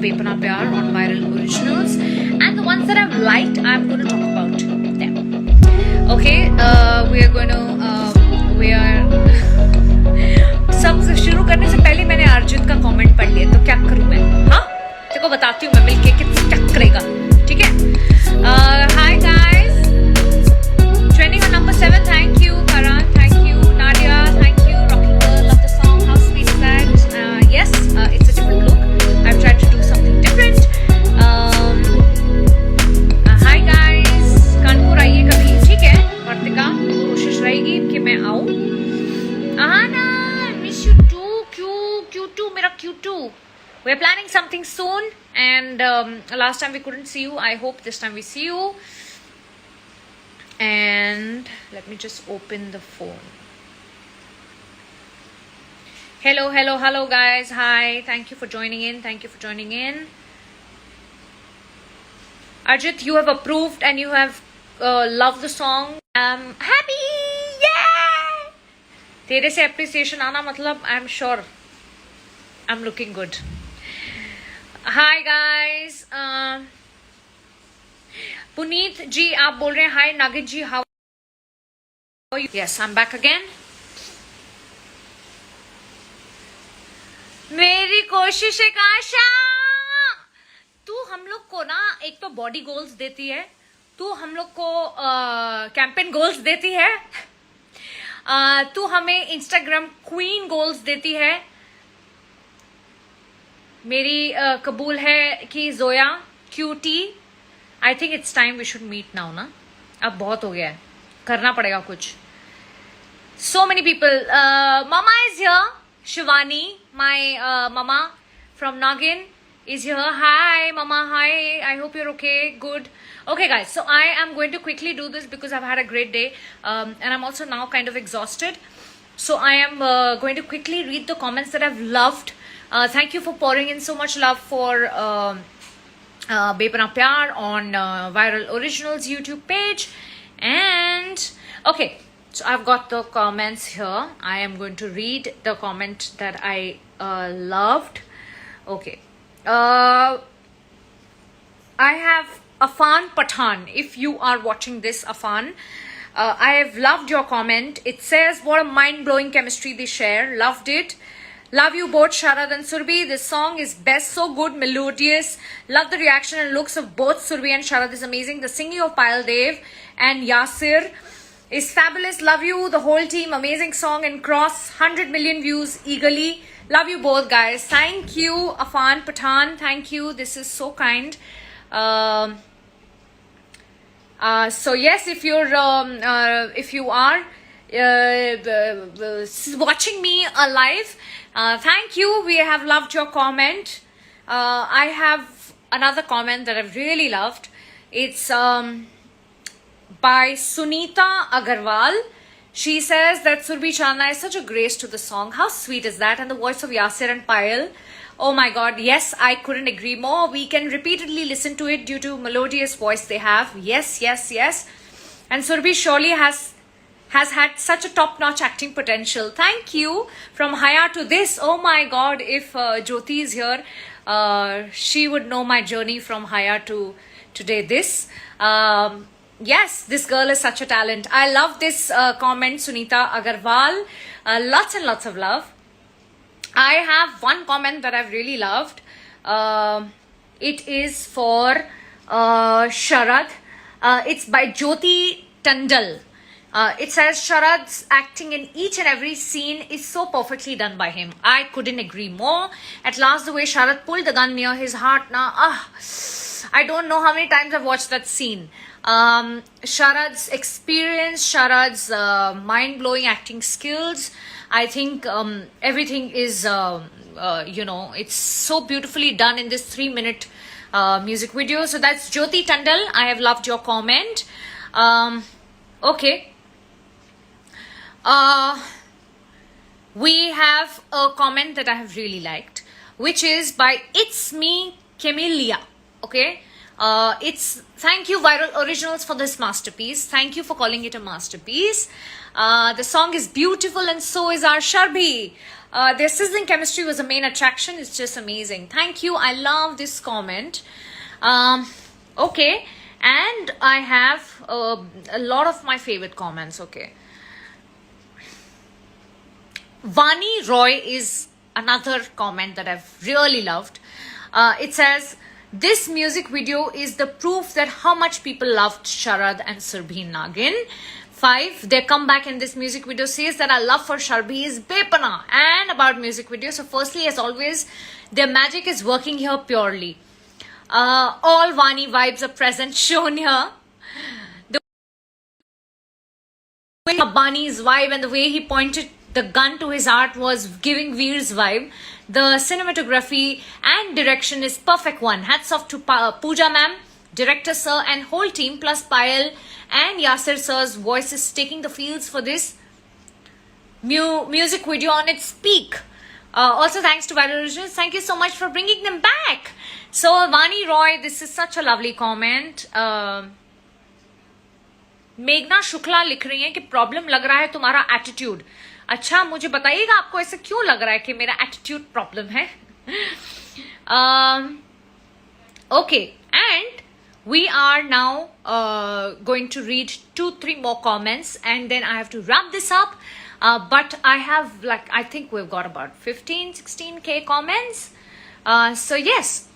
Bepana Pyar on Viral Originals, and the ones that I've liked, I'm going to talk about them. Okay, we are सब शुरू करने से पहले मैंने अर्जुन का कमेंट पढ़ लिया, तो क्या करूं मैं? हाँ, देखो बताती हूँ मैं मिलके कि क्या करेगा, ठीक है? Hi guys, trending on number 7. Thank you, Karan. Thank you, Nadia. Thank you, Rocky Girl. Love the song. How sweet is that? Yes, it's a different look. I've tried to do something different. Hi guys, Kanpur आइए कभी, ठीक है? वर्तिका, कोशिश रहेगी कि मैं आऊँ. Ahana, I miss you too. Q2, मेरा Q2. We're planning something soon, and last time we couldn't see you. I hope this time we see you. And let me just open the phone. Hello guys. Hi, thank you for joining in. Arjit, you have approved and you have loved the song. I'm happy. Yeah, तेरे से appreciation आना मतलब I'm sure I'm looking good. Hi guys. Puneet जी आप बोल रहे हैं hi Nagin ji, how are you? Yes, I am back again. मेरी कोशिश है काशा, तू हम लोग को ना एक तो बॉडी गोल्स देती है, तू हम लोग को कैंपेन गोल्स देती है, तू हमें इंस्टाग्राम क्वीन गोल्स देती है. मेरी कबूल है कि Zoya cutie, I think it's time we should meet now, ना? अब बहुत हो गया है, करना पड़ेगा कुछ. So many people. Mama is here. Shivani, my mama from Nagin is here. Hi, Mama. Hi. I hope you're okay. Good. Okay, guys. So I am going to quickly do this because I've had a great day, and I'm also now kind of exhausted. So I am going to quickly read the comments that I've loved. Thank you for pouring in so much love for Bepana Pyar on Viral Originals YouTube page. And okay, so I've got the comments here. I am going to read the comment that I loved. Okay, I have Afan Pathan. If you are watching this, Afan, I have loved your comment. It says what a mind-blowing chemistry they share. Loved it. Love you both, Sharad and Surbhi. This song is best, so good, melodious. Love the reaction and looks of both Surbhi and Sharad is amazing. The singing of Payal Dev and Yasir is fabulous. Love you, the whole team. Amazing song and cross 100 million views eagerly. Love you both, guys. Thank you, Afan Pathan. Thank you. This is so kind. So yes, if you are watching me live, thank you. We have loved your comment. I have another comment that I've really loved. It's by Sunita Agarwal. She says that Surbhi Chalna is such a grace to the song. How sweet is that? And the voice of Yasir and Payal. Oh my God, yes, I couldn't agree more. We can repeatedly listen to it due to melodious voice they have. Yes. And Surbhi surely has had such a top-notch acting potential. Thank you. From Haya to this. Oh my God, if Jyoti is here, she would know my journey from Haya to today this. Yes, this girl is such a talent. I love this comment, Sunita Agarwal. Lots and lots of love. I have one comment that I've really loved. It is for Sharad. It's by Jyoti Tandal. It says Sharad's acting in each and every scene is so perfectly done by him. I couldn't agree more. At last, the way Sharad pulled the gun near his heart, I don't know how many times I've watched that scene. Sharad's experience, Sharad's mind-blowing acting skills. I think everything is, it's so beautifully done in this 3-minute music video. So that's Jyoti Tandal. I have loved your comment. Okay. We have a comment that I have really liked, which is by It's Me Camellia. Okay. It's thank you Viral Originals for this masterpiece. Thank you for calling it a masterpiece. The song is beautiful and so is our Sharbhi. their sizzling chemistry was the main attraction. It's just amazing. Thank you. I love this comment. Okay, and I have a lot of my favorite comments. Okay, Vani Roy is another comment that I've really loved. It says, this music video is the proof that how much people loved Sharad and Surbhi Nagin. 5, their comeback in this music video says that our love for Sharbi is bepana. And about music video, so firstly, as always, their magic is working here purely. All Vani vibes are present, shown here. The way Bani's vibe and the way he pointed the gun to his heart was giving Veer's vibe. The cinematography and direction is perfect one. Hats off to Pooja ma'am, director sir and whole team, plus Payal and Yasir sir's voices taking the fields for this music video on its peak. Also thanks to Viral Originals. Thank you so much for bringing them back. So Vani Roy, this is such a lovely comment. मेघना शुक्ला लिख रही हैं कि problem लग रहा है तुम्हारा attitude. अच्छा, मुझे बताइएगा आपको ऐसे क्यों लग रहा है कि मेरा एटीट्यूड प्रॉब्लम है. Okay, and we are now going to read 2-3 more comments and then I have to wrap this up. But I have, like, I think we've got about 15-16k comments. So yes,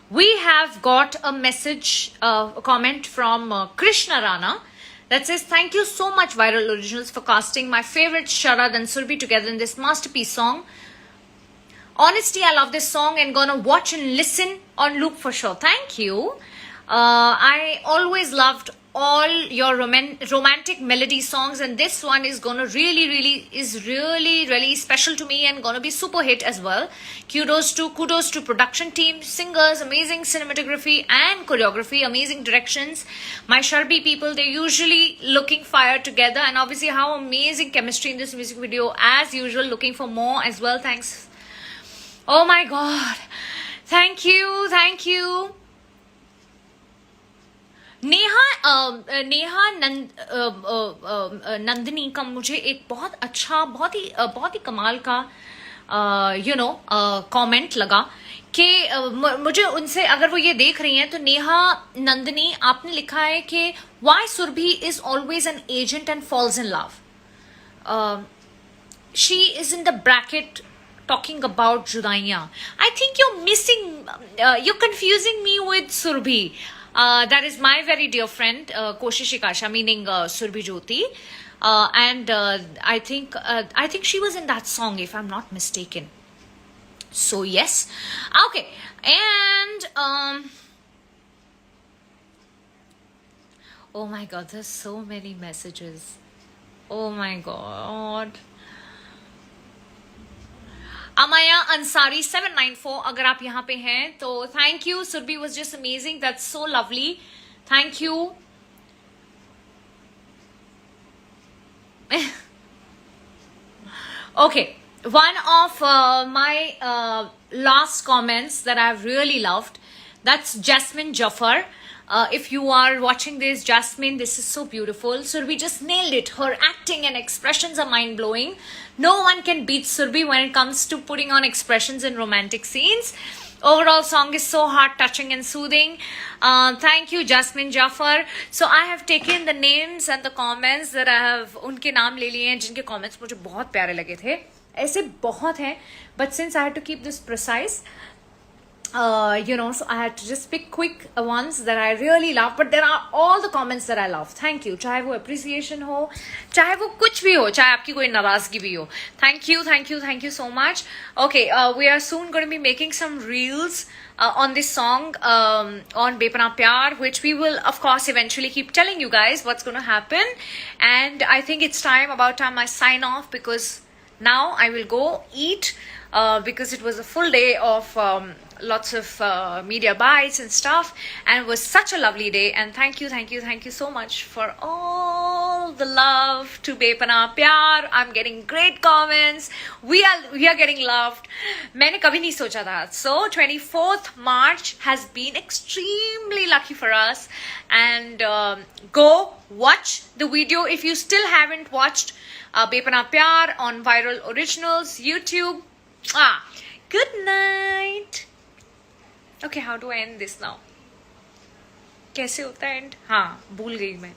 we have got a message, a comment from Krishna Rana that says, thank you so much Viral Originals for casting my favorite Sharad and Surbhi together in this masterpiece song. Honestly, I love this song and gonna watch and listen on loop for sure. Thank you. I always loved all your romantic melody songs, and this one is gonna really special to me and gonna be super hit as well. Kudos to production team, singers, amazing cinematography and choreography, amazing directions. My Sharbi people, they're usually looking fire together, and obviously how amazing chemistry in this music video as usual. Looking for more as well. Thanks. Oh my God, thank you. Neha Nandini का मुझे एक बहुत अच्छा, बहुत ही कमाल का comment लगा कि मुझे उनसे, अगर वो ये देख रही हैं तो नेहा नंदिनी, आपने लिखा है कि why Surbhi is always an agent and falls in love. She is in the bracket talking about Judaiya. I think you're confusing me with Surbhi. That is my very dear friend Koshish Ikasha, meaning Surbhi Jyoti, and I think she was in that song if I'm not mistaken. So yes, okay, and oh my God, there's so many messages. Oh my God. Amaya Ansari 794, अगर आप यहाँ पे हैं तो thank you. Surbhi was just amazing. That's so lovely. Thank you. Okay, one of my last comments that I've really loved, that's Jasmine Jafar. If you are watching this, Jasmine, this is so beautiful. Surbhi just nailed it. Her acting and expressions are mind-blowing. No one can beat Surbhi when it comes to putting on expressions in romantic scenes. Overall song is so heart-touching and soothing. Thank you, Jasmine Jafar. So I have taken the names and the comments that I have, उनके नाम ले लिए हैं जिनके comments मुझे बहुत प्यारे लगे थे. ऐसे बहुत हैं, but since I had to keep this precise, so I had to just pick quick ones that I really love. But there are all the comments that I love. Thank you. चाहे वो appreciation हो, चाहे वो कुछ भी हो, चाहे आपकी कोई नाराजगी भी हो. Thank you so much. Okay, we are soon going to be making some reels on this song, on Bepana Pyar, which we will of course eventually keep telling you guys what's going to happen. And I think it's about time I sign off, because now I will go eat, because it was a full day of lots of media bites and stuff, and it was such a lovely day. And thank you so much for all all the love to Bepana Pyar. I'm getting great comments. We are getting loved. मैंने कभी नहीं सोचा था. So 24th March has been extremely lucky for us. And go watch the video if you still haven't watched Bepana Pyar on Viral Originals YouTube. Good night. Okay, how do I end this now? कैसे होता है and? हाँ, भूल गई मैं.